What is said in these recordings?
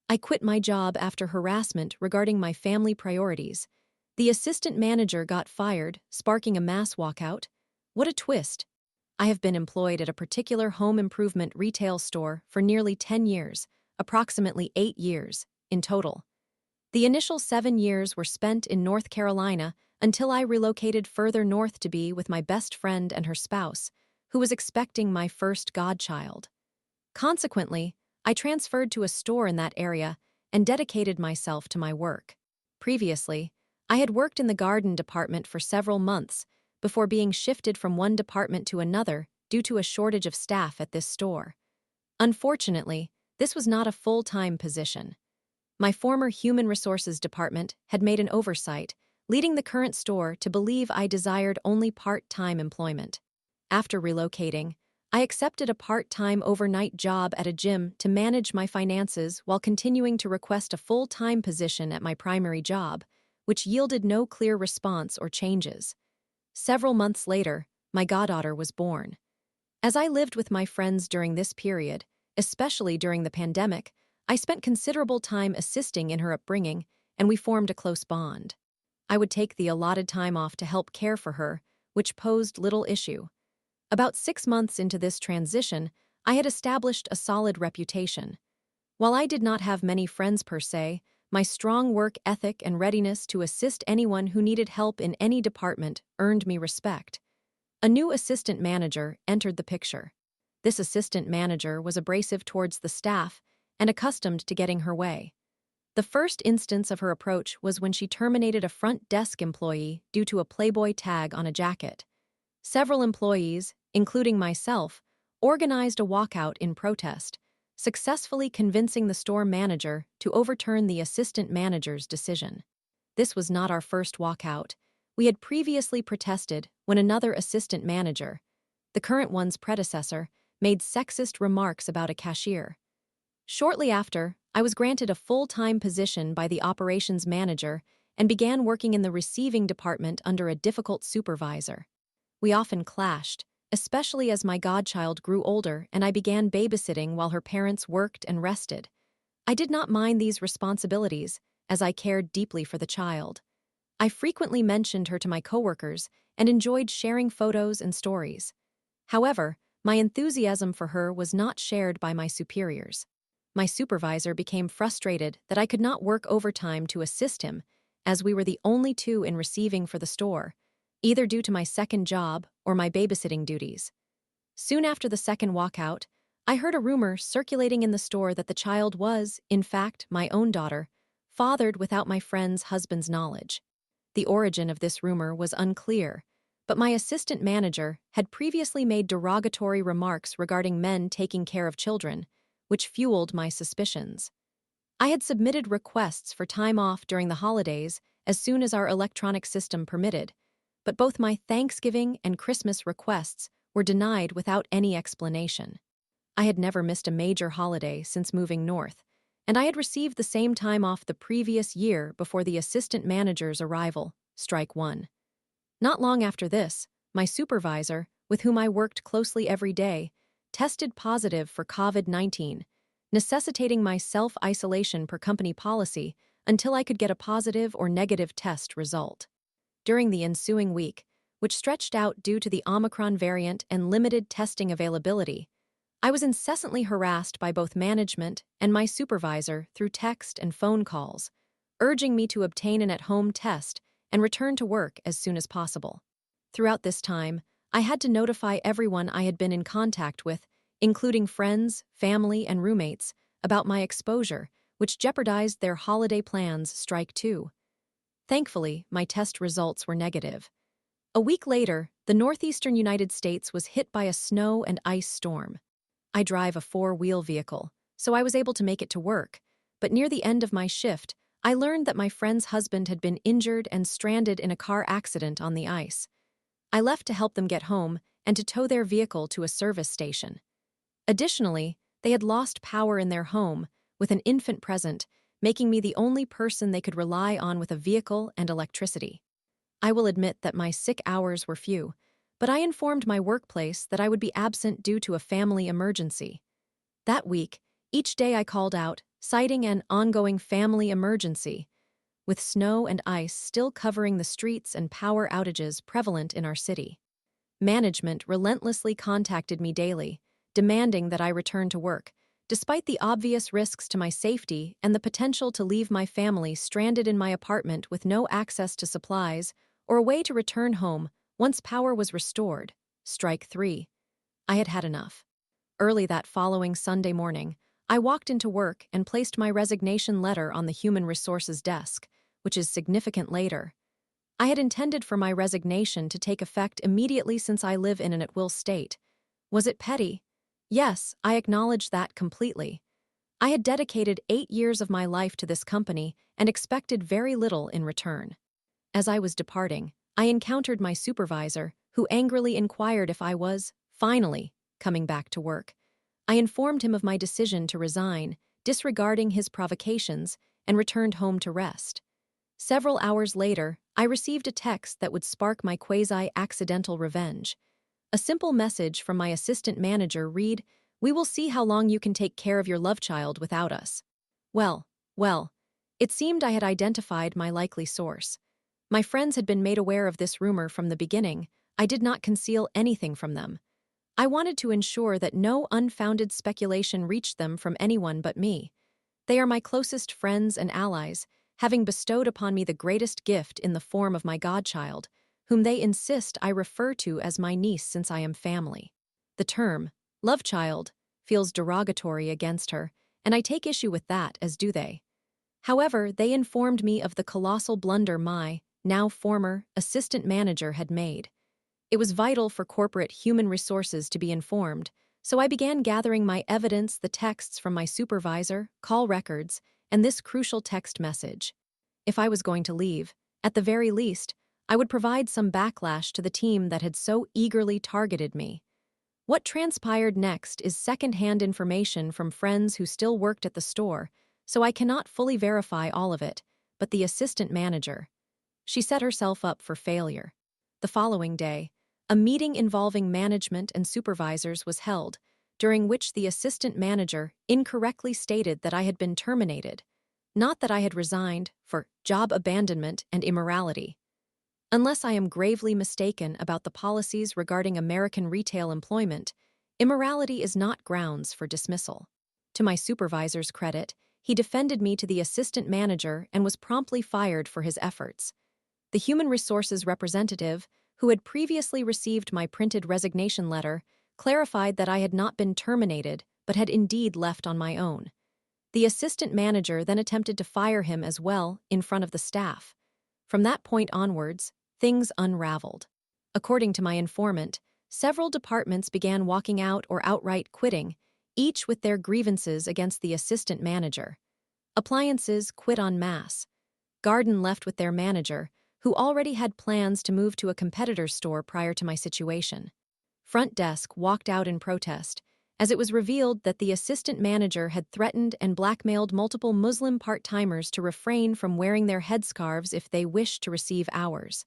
I quit my job after harassment regarding my family priorities. The assistant manager got fired, sparking a mass walkout. What a twist! I have been employed at a particular home improvement retail store for nearly 10 years, approximately 8 years in total. The initial 7 years were spent in North Carolina until I relocated further north to be with my best friend and her spouse, who was expecting my first godchild. Consequently, I transferred to a store in that area and dedicated myself to my work. Previously, I had worked in the garden department for several months before being shifted from one department to another due to a shortage of staff at this store. Unfortunately, this was not a full-time position. My former human resources department had made an oversight, leading the current store to believe I desired only part-time employment. After relocating, I accepted a part-time overnight job at a gym to manage my finances while continuing to request a full-time position at my primary job, which yielded no clear response or changes. Several months later, my goddaughter was born. As I lived with my friends during this period, especially during the pandemic, I spent considerable time assisting in her upbringing, and we formed a close bond. I would take the allotted time off to help care for her, which posed little issue. About 6 months into this transition, I had established a solid reputation. While I did not have many friends per se, my strong work ethic and readiness to assist anyone who needed help in any department earned me respect. A new assistant manager entered the picture. This assistant manager was abrasive towards the staff and accustomed to getting her way. The first instance of her approach was when she terminated a front desk employee due to a Playboy tag on a jacket. Several employees, including myself, organized a walkout in protest, successfully convincing the store manager to overturn the assistant manager's decision. This was not our first walkout. We had previously protested when another assistant manager, the current one's predecessor, made sexist remarks about a cashier. Shortly after, I was granted a full-time position by the operations manager and began working in the receiving department under a difficult supervisor. We often clashed, especially as my godchild grew older and I began babysitting while her parents worked and rested. I did not mind these responsibilities, as I cared deeply for the child. I frequently mentioned her to my coworkers and enjoyed sharing photos and stories. However, my enthusiasm for her was not shared by my superiors. My supervisor became frustrated that I could not work overtime to assist him, as we were the only two in receiving for the store, either due to my second job or my babysitting duties. Soon after the second walkout, I heard a rumor circulating in the store that the child was, in fact, my own daughter, fathered without my friend's husband's knowledge. The origin of this rumor was unclear, but my assistant manager had previously made derogatory remarks regarding men taking care of children, which fueled my suspicions. I had submitted requests for time off during the holidays as soon as our electronic system permitted, but both my Thanksgiving and Christmas requests were denied without any explanation. I had never missed a major holiday since moving north, and I had received the same time off the previous year before the assistant manager's arrival, strike one. Not long after this, my supervisor, with whom I worked closely every day, tested positive for COVID-19, necessitating my self-isolation per company policy until I could get a positive or negative test result. During the ensuing week, which stretched out due to the Omicron variant and limited testing availability, I was incessantly harassed by both management and my supervisor through text and phone calls, urging me to obtain an at-home test and return to work as soon as possible. Throughout this time, I had to notify everyone I had been in contact with, including friends, family, and roommates, about my exposure, which jeopardized their holiday plans, strike two. Thankfully, my test results were negative. A week later, the northeastern United States was hit by a snow and ice storm. I drive a 4-wheel vehicle, so I was able to make it to work, but near the end of my shift, I learned that my friend's husband had been injured and stranded in a car accident on the ice. I left to help them get home and to tow their vehicle to a service station. Additionally, they had lost power in their home, with an infant present, making me the only person they could rely on with a vehicle and electricity. I will admit that my sick hours were few, but I informed my workplace that I would be absent due to a family emergency. That week, each day I called out, citing an ongoing family emergency, with snow and ice still covering the streets and power outages prevalent in our city. Management relentlessly contacted me daily, demanding that I return to work, despite the obvious risks to my safety and the potential to leave my family stranded in my apartment with no access to supplies or a way to return home once power was restored. Strike 3. I had had enough. Early that following Sunday morning, I walked into work and placed my resignation letter on the Human Resources desk, which is significant later. I had intended for my resignation to take effect immediately since I live in an at-will state. Was it petty? Yes, I acknowledge that completely. I had dedicated 8 years of my life to this company and expected very little in return. As I was departing, I encountered my supervisor, who angrily inquired if I was, finally, coming back to work. I informed him of my decision to resign, disregarding his provocations, and returned home to rest. Several hours later, I received a text that would spark my quasi-accidental revenge. A simple message from my assistant manager read, "We will see how long you can take care of your love child without us." Well, it seemed I had identified my likely source. My friends had been made aware of this rumor from the beginning. I did not conceal anything from them. I wanted to ensure that no unfounded speculation reached them from anyone but me. They are my closest friends and allies, having bestowed upon me the greatest gift in the form of my godchild, whom they insist I refer to as my niece since I am family. The term, love child, feels derogatory against her, and I take issue with that, as do they. However, they informed me of the colossal blunder my, now former, assistant manager had made. It was vital for corporate human resources to be informed, so I began gathering my evidence, the texts from my supervisor, call records, and this crucial text message. If I was going to leave, at the very least, I would provide some backlash to the team that had so eagerly targeted me. What transpired next is second-hand information from friends who still worked at the store, so I cannot fully verify all of it, but the assistant manager. She set herself up for failure. The following day, a meeting involving management and supervisors was held, during which the assistant manager incorrectly stated that I had been terminated, not that I had resigned for job abandonment and immorality. Unless I am gravely mistaken about the policies regarding American retail employment, immorality is not grounds for dismissal. To my supervisor's credit, he defended me to the assistant manager and was promptly fired for his efforts. The human resources representative, who had previously received my printed resignation letter, clarified that I had not been terminated but had indeed left on my own. The assistant manager then attempted to fire him as well in front of the staff. From that point onwards, things unraveled. According to my informant, several departments began walking out or outright quitting, each with their grievances against the assistant manager. Appliances quit en masse. Garden left with their manager, who already had plans to move to a competitor's store prior to my situation. Front desk walked out in protest, as it was revealed that the assistant manager had threatened and blackmailed multiple Muslim part-timers to refrain from wearing their headscarves if they wished to receive hours.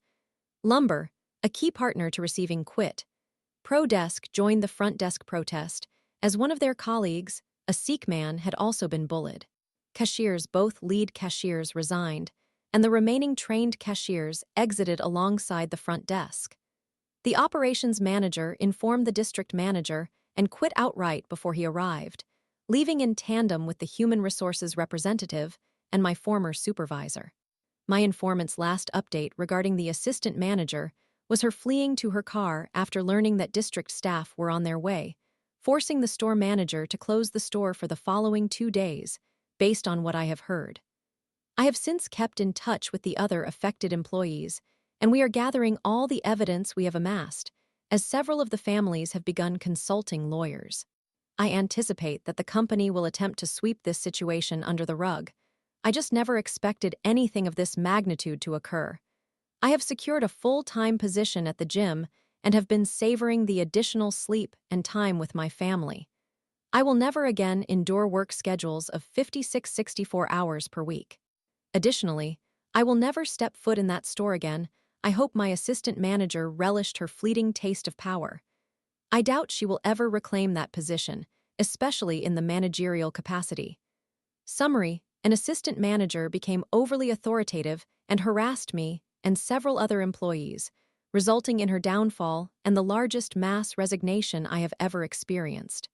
Lumber, a key partner to receiving, quit. Pro desk joined the front desk protest, as one of their colleagues, a Sikh man, had also been bullied. Cashiers, both lead cashiers, resigned, and the remaining trained cashiers exited alongside the front desk. The operations manager informed the district manager and quit outright before he arrived, leaving in tandem with the human resources representative and my former supervisor. My informant's last update regarding the assistant manager was her fleeing to her car after learning that district staff were on their way, forcing the store manager to close the store for the following 2 days, based on what I have heard. I have since kept in touch with the other affected employees, and we are gathering all the evidence we have amassed, as several of the families have begun consulting lawyers. I anticipate that the company will attempt to sweep this situation under the rug. I just never expected anything of this magnitude to occur. I have secured a full-time position at the gym and have been savoring the additional sleep and time with my family. I will never again endure work schedules of 56-64 hours per week. Additionally, I will never step foot in that store again. I hope my assistant manager relished her fleeting taste of power. I doubt she will ever reclaim that position, especially in the managerial capacity. Summary: an assistant manager became overly authoritative and harassed me and several other employees, resulting in her downfall and the largest mass resignation I have ever experienced.